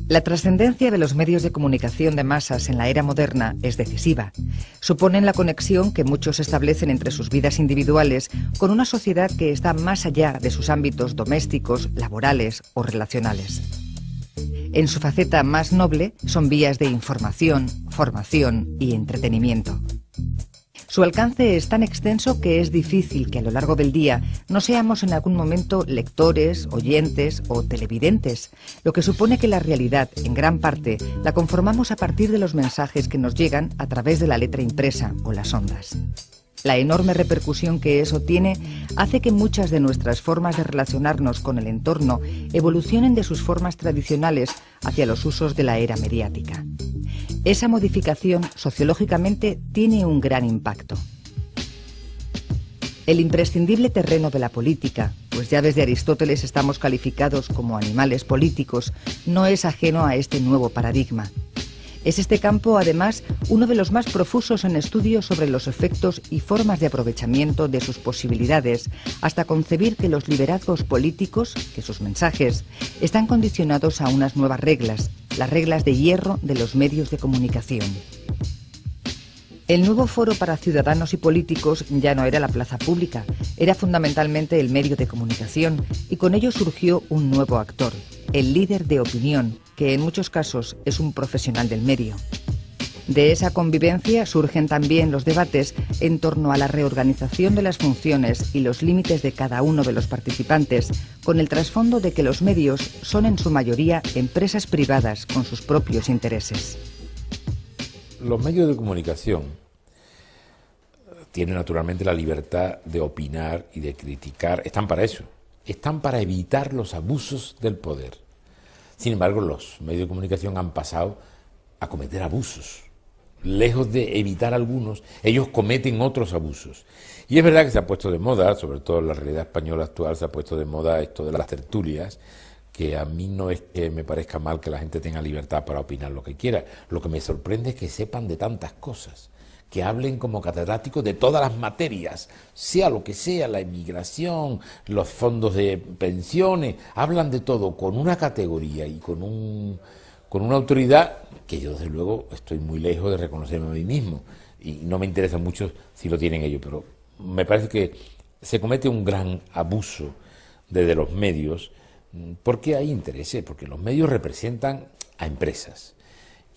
La trascendencia de los medios de comunicación de masas en la era moderna es decisiva. Suponen la conexión que muchos establecen entre sus vidas individuales con una sociedad que está más allá de sus ámbitos domésticos, laborales o relacionales. En su faceta más noble son vías de información, formación y entretenimiento. Su alcance es tan extenso que es difícil que a lo largo del día no seamos en algún momento lectores, oyentes o televidentes, lo que supone que la realidad, en gran parte, la conformamos a partir de los mensajes que nos llegan a través de la letra impresa o las ondas. La enorme repercusión que eso tiene hace que muchas de nuestras formas de relacionarnos con el entorno evolucionen de sus formas tradicionales hacia los usos de la era mediática. Esa modificación sociológicamente tiene un gran impacto. El imprescindible terreno de la política, pues ya desde Aristóteles estamos calificados como animales políticos, no es ajeno a este nuevo paradigma. Es este campo, además, uno de los más profusos en estudios sobre los efectos y formas de aprovechamiento de sus posibilidades, hasta concebir que los liderazgos políticos, que sus mensajes, están condicionados a unas nuevas reglas, las reglas de hierro de los medios de comunicación. El nuevo foro para ciudadanos y políticos ya no era la plaza pública, era fundamentalmente el medio de comunicación, y con ello surgió un nuevo actor, el líder de opinión, que en muchos casos es un profesional del medio. De esa convivencia surgen también los debates en torno a la reorganización de las funciones y los límites de cada uno de los participantes, con el trasfondo de que los medios son en su mayoría empresas privadas con sus propios intereses. Los medios de comunicación tienen naturalmente la libertad de opinar y de criticar, están para eso, están para evitar los abusos del poder. Sin embargo, los medios de comunicación han pasado a cometer abusos. Lejos de evitar algunos, ellos cometen otros abusos. Y es verdad que se ha puesto de moda, sobre todo en la realidad española actual, se ha puesto de moda esto de las tertulias, que a mí no es que me parezca mal que la gente tenga libertad para opinar lo que quiera. Lo que me sorprende es que sepan de tantas cosas, que hablen como catedráticos de todas las materias, sea lo que sea, la inmigración, los fondos de pensiones, hablan de todo con una categoría y con una autoridad que yo desde luego estoy muy lejos de reconocerme a mí mismo y no me interesa mucho si lo tienen ellos, pero me parece que se comete un gran abuso desde los medios porque hay intereses, porque los medios representan a empresas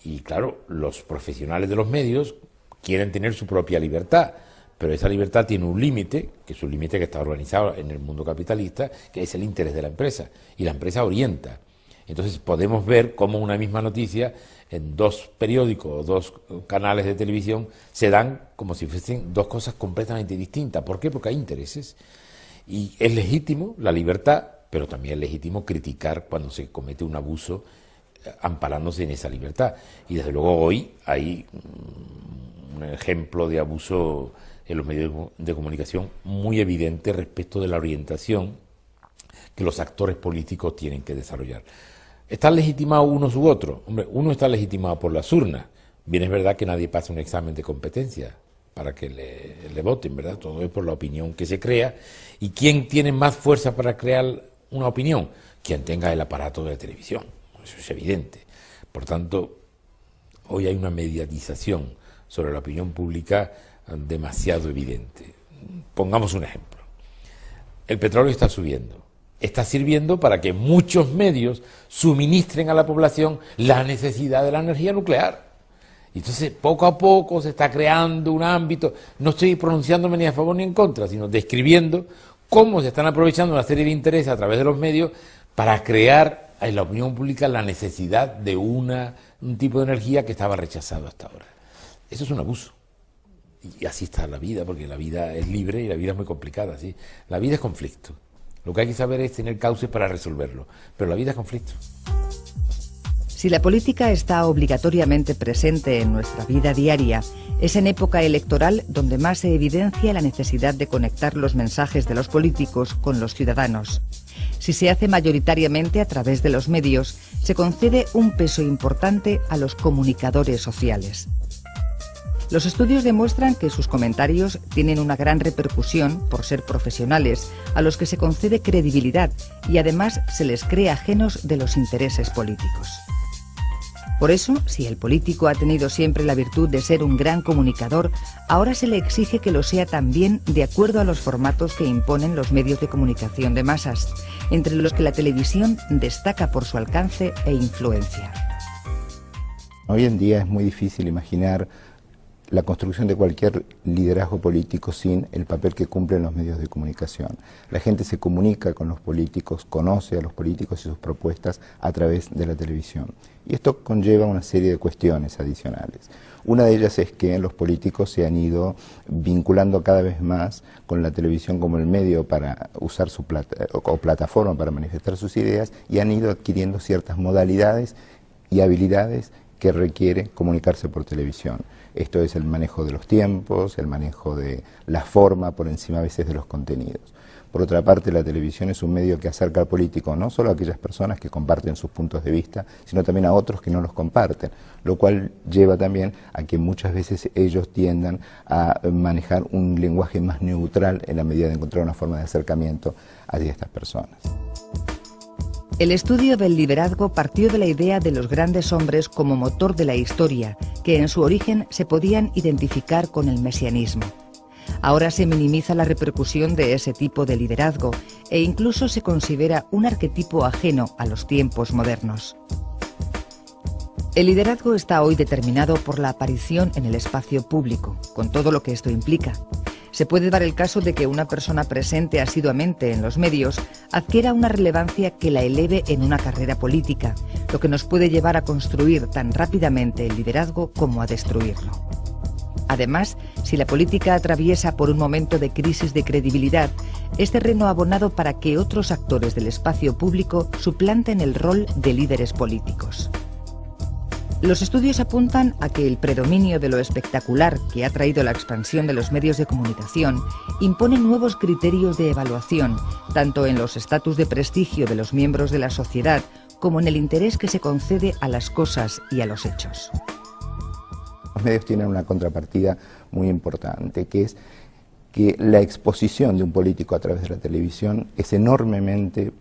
y claro, los profesionales de los medios quieren tener su propia libertad, pero esa libertad tiene un límite, que es un límite que está organizado en el mundo capitalista, que es el interés de la empresa, y la empresa orienta. Entonces podemos ver cómo una misma noticia en dos periódicos o dos canales de televisión se dan como si fuesen dos cosas completamente distintas. ¿Por qué? Porque hay intereses. Y es legítimo la libertad, pero también es legítimo criticar cuando se comete un abuso amparándose en esa libertad. Y desde luego hoy hay un ejemplo de abuso en los medios de comunicación muy evidente respecto de la orientación que los actores políticos tienen que desarrollar. ¿Están legitimados unos u otros? Hombre, uno está legitimado por las urnas. Bien es verdad que nadie pasa un examen de competencia para que le voten, ¿verdad? Todo es por la opinión que se crea. ¿Y quién tiene más fuerza para crear una opinión? Quien tenga el aparato de la televisión. Eso es evidente. Por tanto, hoy hay una mediatización sobre la opinión pública demasiado evidente. Pongamos un ejemplo. El petróleo está subiendo. Está sirviendo para que muchos medios suministren a la población la necesidad de la energía nuclear. Entonces, poco a poco se está creando un ámbito, no estoy pronunciándome ni a favor ni en contra, sino describiendo cómo se están aprovechando una serie de intereses a través de los medios para crear en la opinión pública la necesidad de un tipo de energía que estaba rechazado hasta ahora. Eso es un abuso. Y así está la vida, porque la vida es libre y la vida es muy complicada, ¿sí? La vida es conflicto. Lo que hay que saber es tener cauces para resolverlo, pero la vida es conflicto. Si la política está obligatoriamente presente en nuestra vida diaria, es en época electoral donde más se evidencia la necesidad de conectar los mensajes de los políticos con los ciudadanos. Si se hace mayoritariamente a través de los medios, se concede un peso importante a los comunicadores sociales. Los estudios demuestran que sus comentarios tienen una gran repercusión por ser profesionales, a los que se concede credibilidad y además se les cree ajenos de los intereses políticos. Por eso, si el político ha tenido siempre la virtud de ser un gran comunicador, ahora se le exige que lo sea también de acuerdo a los formatos que imponen los medios de comunicación de masas, entre los que la televisión destaca por su alcance e influencia. Hoy en día es muy difícil imaginar la construcción de cualquier liderazgo político sin el papel que cumplen los medios de comunicación. La gente se comunica con los políticos, conoce a los políticos y sus propuestas a través de la televisión. Y esto conlleva una serie de cuestiones adicionales. Una de ellas es que los políticos se han ido vinculando cada vez más con la televisión como el medio para usar su plataforma para manifestar sus ideas, y han ido adquiriendo ciertas modalidades y habilidades que requiere comunicarse por televisión. Esto es el manejo de los tiempos, el manejo de la forma por encima a veces de los contenidos. Por otra parte, la televisión es un medio que acerca al político no solo a aquellas personas que comparten sus puntos de vista, sino también a otros que no los comparten, lo cual lleva también a que muchas veces ellos tiendan a manejar un lenguaje más neutral en la medida de encontrar una forma de acercamiento hacia estas personas. El estudio del liderazgo partió de la idea de los grandes hombres como motor de la historia, que en su origen se podían identificar con el mesianismo. Ahora se minimiza la repercusión de ese tipo de liderazgo e incluso se considera un arquetipo ajeno a los tiempos modernos. El liderazgo está hoy determinado por la aparición en el espacio público, con todo lo que esto implica. Se puede dar el caso de que una persona presente asiduamente en los medios adquiera una relevancia que la eleve en una carrera política, lo que nos puede llevar a construir tan rápidamente el liderazgo como a destruirlo. Además, si la política atraviesa por un momento de crisis de credibilidad, es terreno abonado para que otros actores del espacio público suplanten el rol de líderes políticos. Los estudios apuntan a que el predominio de lo espectacular que ha traído la expansión de los medios de comunicación impone nuevos criterios de evaluación, tanto en los estatus de prestigio de los miembros de la sociedad como en el interés que se concede a las cosas y a los hechos. Los medios tienen una contrapartida muy importante, que es que la exposición de un político a través de la televisión es enormemente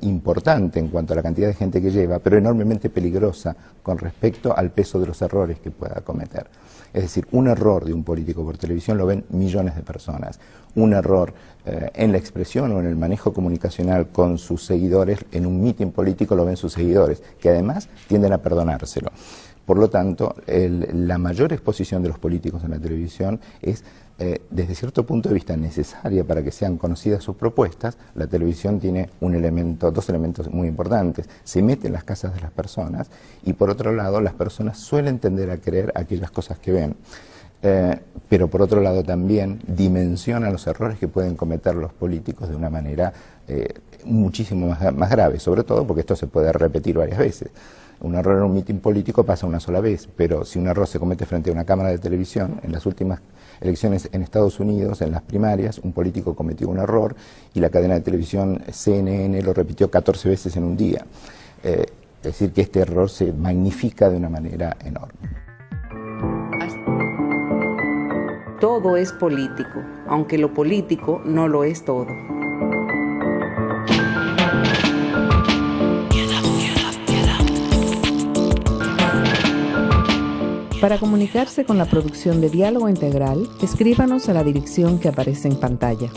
importante en cuanto a la cantidad de gente que lleva, pero enormemente peligrosa con respecto al peso de los errores que pueda cometer. Es decir, un error de un político por televisión lo ven millones de personas. Un error en la expresión o en el manejo comunicacional con sus seguidores, en un mitin político lo ven sus seguidores, que además tienden a perdonárselo. Por lo tanto, la mayor exposición de los políticos en la televisión es, desde cierto punto de vista, necesaria para que sean conocidas sus propuestas. La televisión tiene dos elementos muy importantes. Se mete en las casas de las personas y, por otro lado, las personas suelen tender a creer aquellas cosas que ven. Pero, por otro lado, también dimensiona los errores que pueden cometer los políticos de una manera muchísimo más grave, sobre todo porque esto se puede repetir varias veces. Un error en un mitin político pasa una sola vez, pero si un error se comete frente a una cámara de televisión, en las últimas elecciones en Estados Unidos, en las primarias, un político cometió un error y la cadena de televisión CNN lo repitió 14 veces en un día. Es decir, que este error se magnifica de una manera enorme. Todo es político, aunque lo político no lo es todo. Para comunicarse con la producción de Diálogo Integral, escríbanos a la dirección que aparece en pantalla.